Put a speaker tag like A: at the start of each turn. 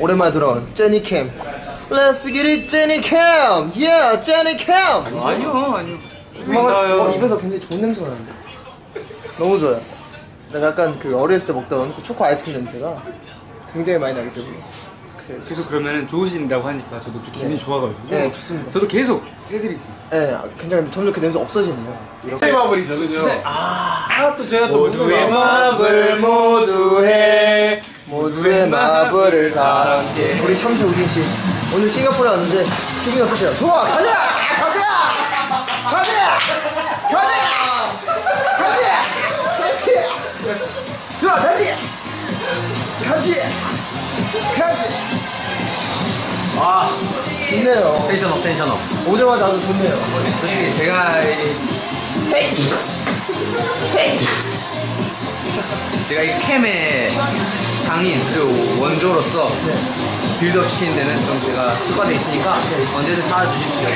A: 오랜만에 돌아온 제니캠. Let's get it 제니캠. Yeah 제니캠.
B: 아니요.
A: 입에서 굉장히 좋은 냄새가 나는데 너무 좋아요. 내가 약간 그 어렸을 때 먹던 그 초코 아이스크림 냄새가 굉장히 많이 나기 때문에
B: 계속 그러면은 좋으신다고 하니까 저도 좀 기분이 좋아가지고.
A: 네, 좋습니다.
B: 저도 계속 해드리겠습니다.
A: 네, 굉장히 점점 그 냄새 없어지네요.
C: 새 마블이죠, 그죠? 또 제가 또
B: 모두의
A: 마블 모두의 마블을 다 함께. 우리 참새 우진 씨 오늘 싱가포르에 왔는데 기분이 어떠세요? 좋아, 가자! 좋아, 가지! 아, 좋네요.
D: 텐션업.
A: 오자마자 아주 좋네요.
D: 솔직히 제가 제가 이 캠의 장인 그리고 원조로서 빌드업 시키는 데는 좀 제가 특화돼 있으니까 언제든 찾아주십시오.